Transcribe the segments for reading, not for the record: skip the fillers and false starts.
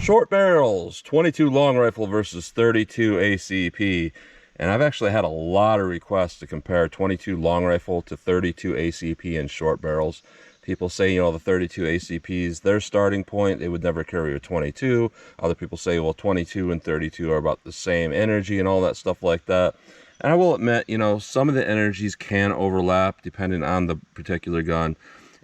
Short barrels, 22 long rifle versus 32 ACP. And I've actually had a lot of requests to compare 22 long rifle to 32 ACP and short barrels. People say, you know, the 32 ACPs, their starting point, they would never carry a 22. Other people say, well, 22 and 32 are about the same energy and all that stuff like that. And I will admit, you know, some of the energies can overlap depending on the particular gun.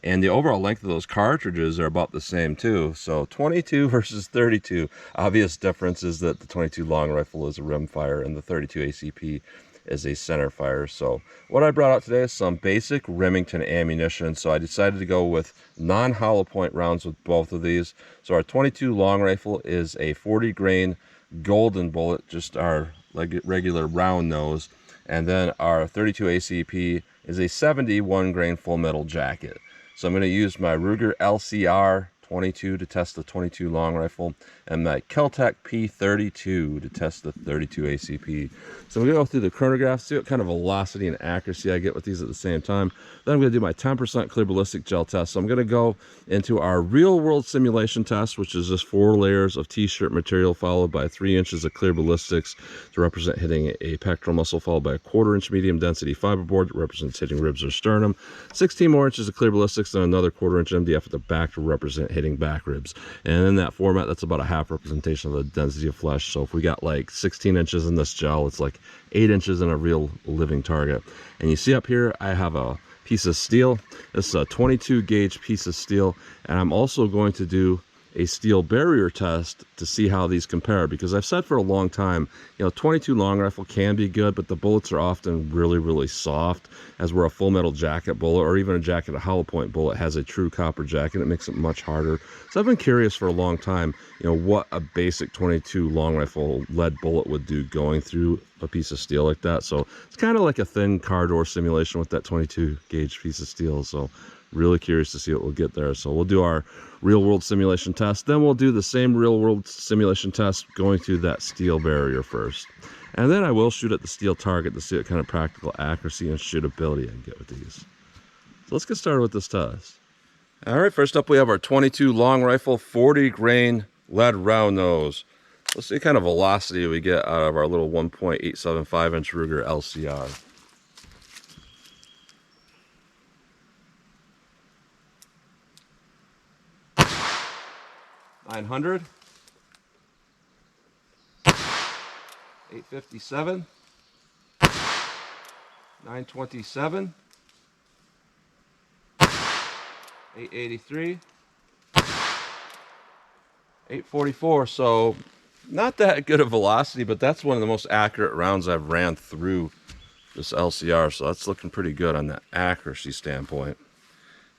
And the overall length of those cartridges are about the same too. So 22 versus 32. Obvious difference is that the 22 long rifle is a rimfire and the 32 ACP is a center fire. So what I brought out today is some basic Remington ammunition. So I decided to go with non-hollow point rounds with both of these. So our 22 long rifle is a 40 grain golden bullet, just our regular round nose. And then our 32 ACP is a 71 grain full metal jacket. So I'm going to use my Ruger LCR 22 to test the 22 long rifle and my Kel-Tec P32 to test the 32 ACP. So I'm going to go through the chronograph, see what kind of velocity and accuracy I get with these at the same time. Then I'm going to do my 10% clear ballistic gel test. So I'm going to go into our real world simulation test, which is just 4 layers of t-shirt material followed by 3 inches of clear ballistics to represent hitting a pectoral muscle, followed by a 1/4 inch medium density fiberboard that represents hitting ribs or sternum, 16 more inches of clear ballistics, then another 1/4 inch MDF at the back to represent hitting back ribs. And in that format, that's about a half representation of the density of flesh. So if we got like 16 inches in this gel, it's like 8 inches in a real living target. And you see up here, I have a piece of steel. This is a 22 gauge piece of steel. And I'm also going to do a steel barrier test to see how these compare, because I've said for a long time, you know, 22 long rifle can be good, but the bullets are often really soft, as where a full metal jacket bullet or even a jacket, a hollow point bullet has a true copper jacket. It makes it much harder. So I've been curious for a long time, you know, what a basic 22 long rifle lead bullet would do going through a piece of steel like that. So it's kind of like a thin car door simulation with that 22 gauge piece of steel. So really curious to see what we'll get there. So we'll do our real world simulation test, then we'll do the same real world simulation test going through that steel barrier first, and then I will shoot at the steel target to see what kind of practical accuracy and shootability I can get with these. So let's get started with this test. All right, first up we have our 22 long rifle 40 grain lead round nose. Let's see what kind of velocity we get out of our little 1.875 inch Ruger LCR. 900, 857, 927, 883, 844. So not that good of velocity, but that's one of the most accurate rounds I've ran through this LCR. So that's looking pretty good on that accuracy standpoint.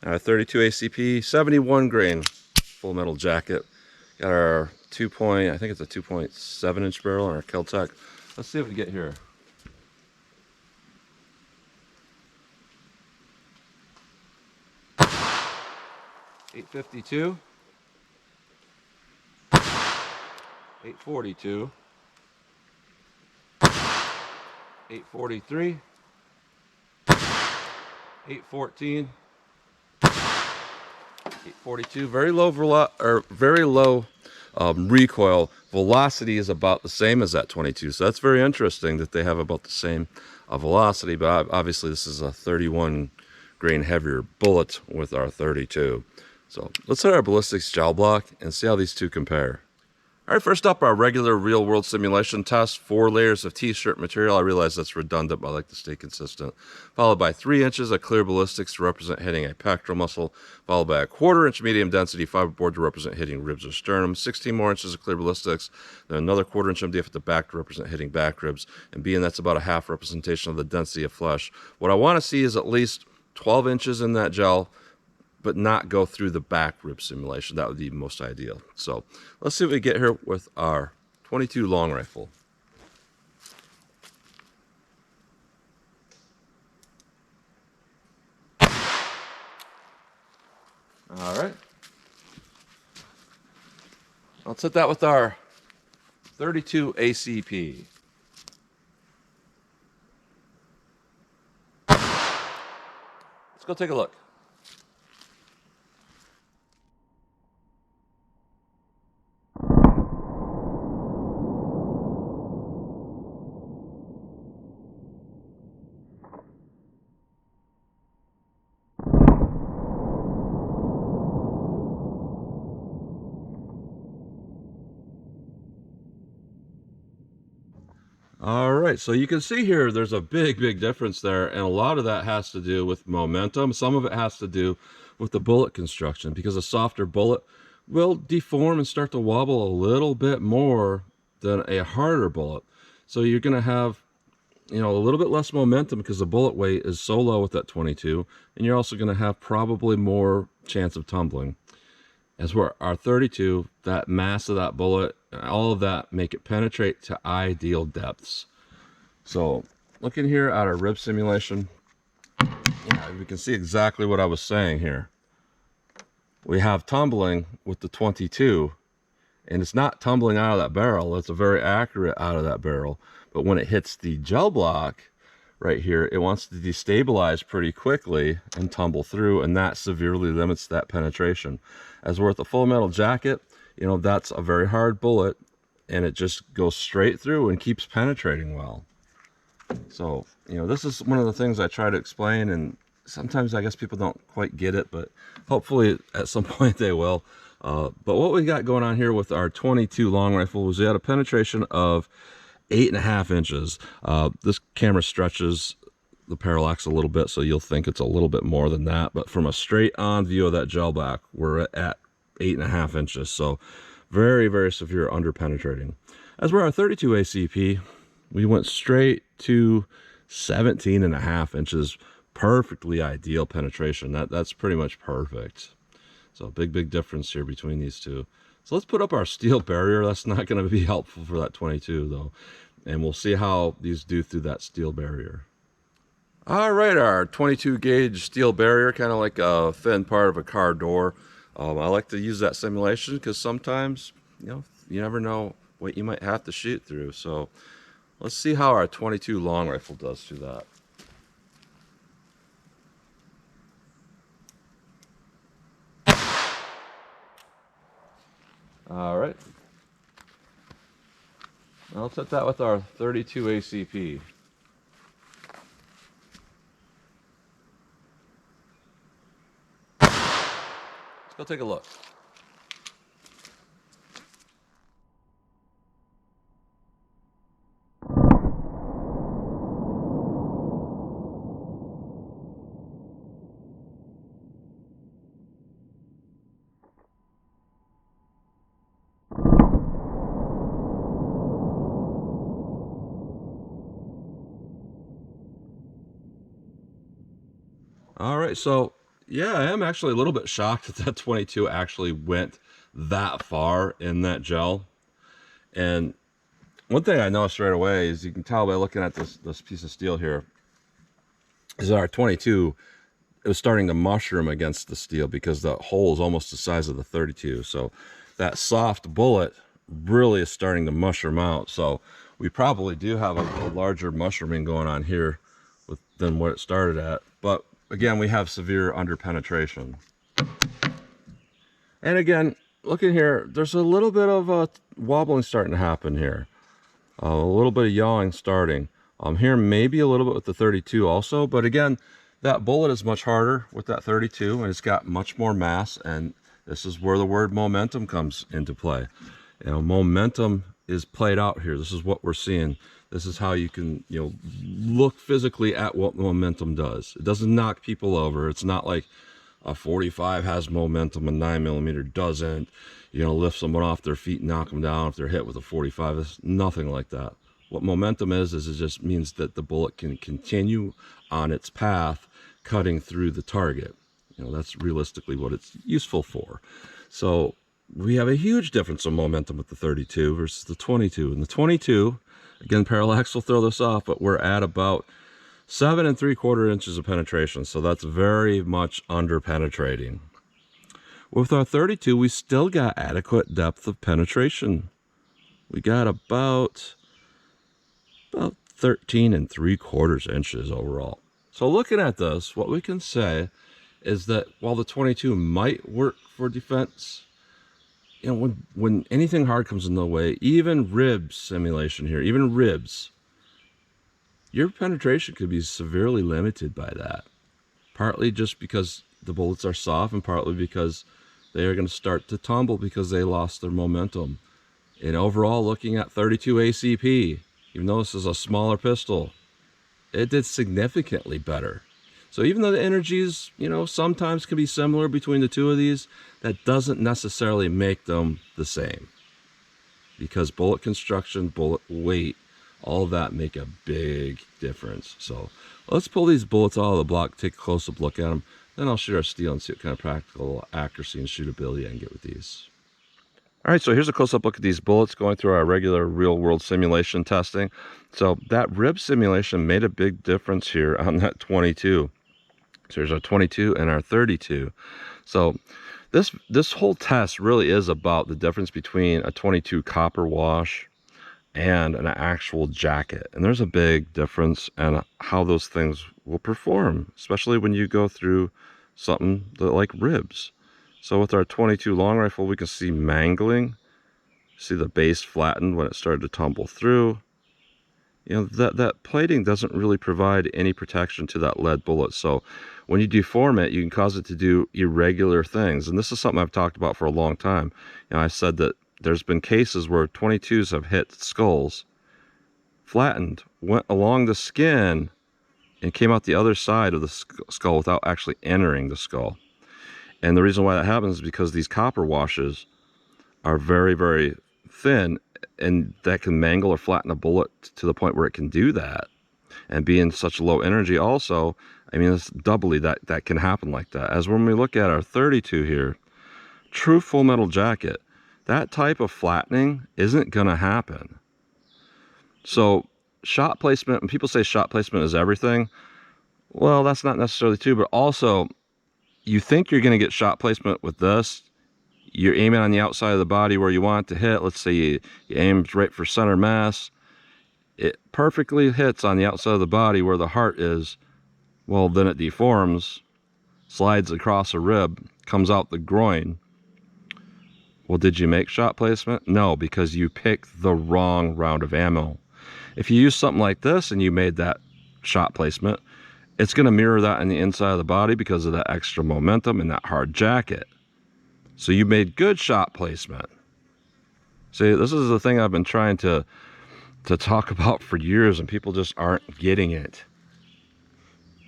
Now 32 ACP, 71 grain full metal jacket. Got our I think it's a 2.7 inch barrel on our Kel-Tec. Let's see what we get here. .852, 842, 843, 814, 842. Very low recoil. Velocity is about the same as that 22. So that's very interesting that they have about the same velocity. But obviously this is a 31 grain heavier bullet with our 32. So let's hit our ballistics gel block and see how these two compare. All right, first up, our regular real world simulation test, 4 layers of t-shirt material. I realize that's redundant, but I like to stay consistent. Followed by 3 inches of clear ballistics to represent hitting a pectoral muscle, followed by a 1/4 inch medium density fiberboard to represent hitting ribs or sternum, 16 more inches of clear ballistics, then another 1/4 inch MDF at the back to represent hitting back ribs, and being that's about a half representation of the density of flesh. What I want to see is at least 12 inches in that gel, but not go through the back rib simulation. That would be most ideal. So let's see what we get here with our 22 long rifle. All right. Let's hit that with our 32 ACP. Let's go take a look. right, so you can see here there's a big difference there, and a lot of that has to do with momentum. Some of it has to do with the bullet construction, because a softer bullet will deform and start to wobble a little bit more than a harder bullet. So you're going to have, you know, a little bit less momentum because the bullet weight is so low with that 22, and you're also going to have probably more chance of tumbling. As where our 32, that mass of that bullet, all of that make it penetrate to ideal depths. So looking here at our rib simulation, yeah, we can see exactly what I was saying here. We have tumbling with the 22, and it's not tumbling out of that barrel. It's a very accurate out of that barrel. But when it hits the gel block right here, it wants to destabilize pretty quickly and tumble through, and that severely limits that penetration. As we're at the full metal jacket, you know, that's a very hard bullet, and it just goes straight through and keeps penetrating well. So, you know, this is one of the things I try to explain, and sometimes I guess people don't quite get it, but hopefully at some point they will. But what we got going on here with our 22 long rifle was we had a penetration of 8.5 inches. This camera stretches the parallax a little bit, so you'll think it's a little bit more than that, but from a straight on view of that gel back, we're at 8.5 inches. So very severe under penetrating. As we're our 32 ACP, we went straight to 17.5 inches. Perfectly ideal penetration. That's pretty much perfect. So big difference here between these two. So let's put up our steel barrier. That's not going to be helpful for that 22 though, and we'll see how these do through that steel barrier. All right, our 22 gauge steel barrier, kind of like a thin part of a car door. I like to use that simulation because sometimes, you know, you never know what you might have to shoot through. So let's see how our 22 long rifle does through that. All right. Now let's hit that with our 32 ACP. Let's go take a look. All right, so yeah, I am actually a little bit shocked that that 22 actually went that far in that gel. And one thing I noticed right away is, you can tell by looking at this piece of steel here, is our 22, it was starting to mushroom against the steel because the hole is almost the size of the 32. So that soft bullet really is starting to mushroom out. So we probably do have a larger mushrooming going on here than what it started at. But again, we have severe under penetration. And again, looking here, there's a little bit of wobbling starting to happen here. A little bit of yawing starting. Here maybe a little bit with the 32 also, but again, that bullet is much harder with that 32, and it's got much more mass, and this is where the word momentum comes into play. You know, momentum is played out here. This is what we're seeing. This is how you can, you know, look physically at what momentum does. It doesn't knock people over. It's not like a 45 has momentum, a 9mm doesn't. You know, lift someone off their feet and knock them down if they're hit with a 45. It's nothing like that. What momentum is it just means that the bullet can continue on its path, cutting through the target. You know, that's realistically what it's useful for. So we have a huge difference in momentum with the 32 versus the 22. And the 22, again, parallax will throw this off, but we're at about 7 3/4 inches of penetration. So that's very much under penetrating. With our 32, we still got adequate depth of penetration. We got about 13 3/4 inches overall. So looking at this, what we can say is that while the 22 might work for defense, you know, when anything hard comes in the way, even ribs simulation here, even ribs, your penetration could be severely limited by that. Partly just because the bullets are soft, and partly because they are going to start to tumble because they lost their momentum. And overall, looking at 32 ACP, Even though this is a smaller pistol, it did significantly better. So even though the energies, you know, sometimes can be similar between the two of these, that doesn't necessarily make them the same. Because bullet construction, bullet weight, all of that make a big difference. So let's pull these bullets out of the block, take a close-up look at them. Then I'll shoot our steel and see what kind of practical accuracy and shootability I can get with these. All right, so here's a close-up look at these bullets going through our regular real-world simulation testing. So that rib simulation made a big difference here on that 22. So here's our 22 and our 32. So this whole test really is about the difference between a 22 copper wash and an actual jacket. And there's a big difference in how those things will perform, especially when you go through something like ribs. So with our 22 long rifle, we can see mangling, see the base flattened when it started to tumble through. You know, that plating doesn't really provide any protection to that lead bullet. So when you deform it, you can cause it to do irregular things. And this is something I've talked about for a long time. You know, I said that there's been cases where 22s have hit skulls, flattened, went along the skin, and came out the other side of the skull without actually entering the skull. And the reason why that happens is because these copper washes are very, very thin, and that can mangle or flatten a bullet to the point where it can do that. And being such low energy also, I mean, it's doubly that can happen like that. As when we look at our 32 here, true full metal jacket, that type of flattening isn't going to happen. So shot placement, when people say shot placement is everything, well, that's not necessarily true, but also you think you're going to get shot placement with this. You're aiming on the outside of the body where you want it to hit. Let's say you aim right for center mass. It perfectly hits on the outside of the body where the heart is. Well, then it deforms, slides across a rib, comes out the groin. Well, did you make shot placement? No, because you picked the wrong round of ammo. If you use something like this and you made that shot placement, it's going to mirror that in the inside of the body because of that extra momentum and that hard jacket. So you made good shot placement. See, this is the thing I've been trying to talk about for years, and people just aren't getting it.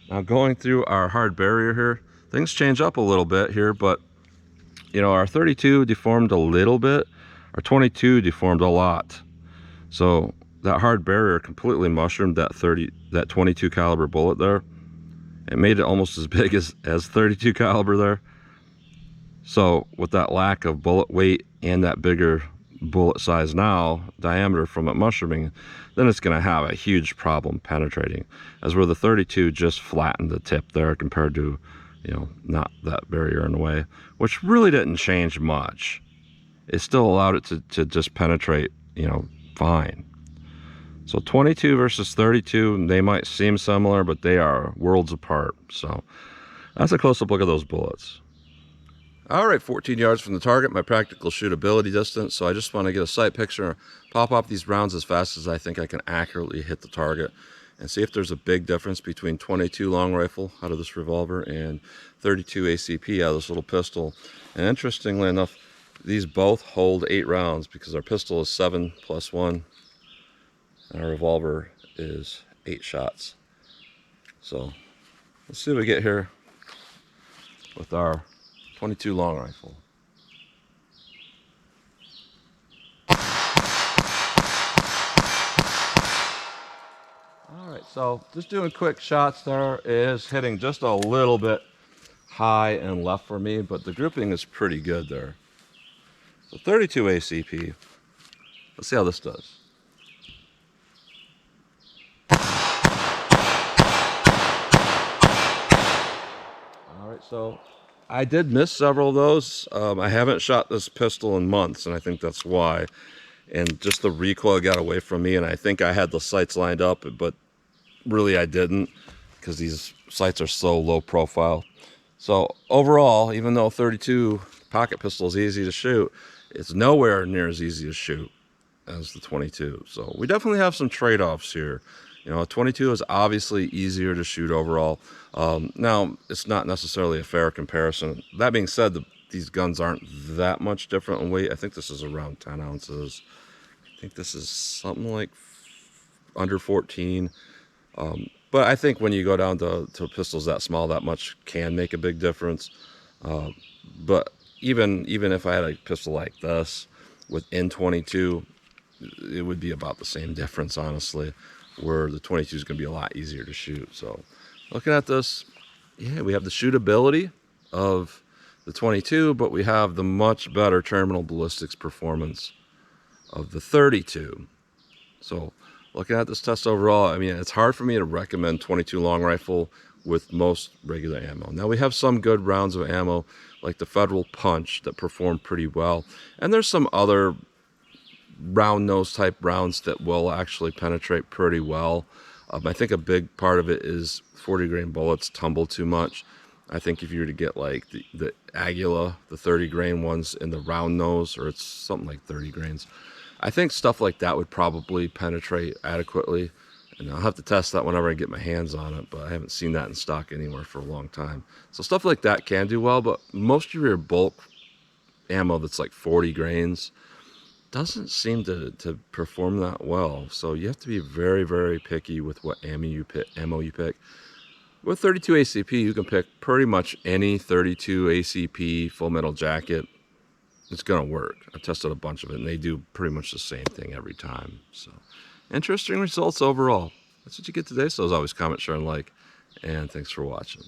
Now going through our hard barrier here, things change up a little bit here, but you know, our 32 deformed a little bit, our 22 deformed a lot. So that hard barrier completely mushroomed that 22 caliber bullet there. It made it almost as big as 32 caliber there. So with that lack of bullet weight and that bigger bullet size now, diameter from it mushrooming, then it's going to have a huge problem penetrating. As where the 32 just flattened the tip there compared to, you know, not that barrier in the way, which really didn't change much. It still allowed it to just penetrate, you know, fine. So 22 versus 32, they might seem similar, but they are worlds apart. So that's a close-up look at those bullets. All right, 14 yards from the target, my practical shootability distance. So I just want to get a sight picture, pop off these rounds as fast as I think I can accurately hit the target, and see if there's a big difference between 22 long rifle out of this revolver and 32 ACP out of this little pistol. And interestingly enough, these both hold 8 rounds because our pistol is 7 plus 1, and our revolver is 8 shots. So let's see what we get here with our 22 long rifle. All right, so just doing quick shots there is hitting just a little bit high and left for me, but the grouping is pretty good there. So 32 ACP. Let's see how this does. All right, so I did miss several of those. I haven't shot this pistol in months, and I think that's why. And just the recoil got away from me, and I think I had the sights lined up, but really I didn't because these sights are so low profile. So overall, even though 32 pocket pistol is easy to shoot, it's nowhere near as easy to shoot as the 22. So we definitely have some trade-offs here. You know, a 22 is obviously easier to shoot overall. Now, it's not necessarily a fair comparison. That being said, these guns aren't that much different in weight. I think this is around 10 ounces. I think this is something like under 14. But I think when you go down to pistols that small, that much can make a big difference. But even if I had a pistol like this with N22, it would be about the same difference, honestly, where the 22 is going to be a lot easier to shoot. So looking at this, yeah, we have the shootability of the 22, but we have the much better terminal ballistics performance of the 32. So looking at this test overall, I mean, it's hard for me to recommend 22 long rifle with most regular ammo. Now we have some good rounds of ammo like the Federal Punch that perform pretty well, and there's some other round nose type rounds that will actually penetrate pretty well. I think a big part of it is 40 grain bullets tumble too much. I think if you were to get like the Aguila, the 30 grain ones in the round nose, or it's something like 30 grains, I think stuff like that would probably penetrate adequately. And I'll have to test that whenever I get my hands on it, but I haven't seen that in stock anywhere for a long time. So stuff like that can do well, but most of your bulk ammo that's like 40 grains doesn't seem to perform that well. So you have to be very, very picky with what ammo you pick. With 32 ACP, you can pick pretty much any 32 ACP full metal jacket. It's gonna work. I've tested a bunch of it, and they do pretty much the same thing every time. So interesting results overall. That's what you get today. So as always, comment, share, and like. And thanks for watching.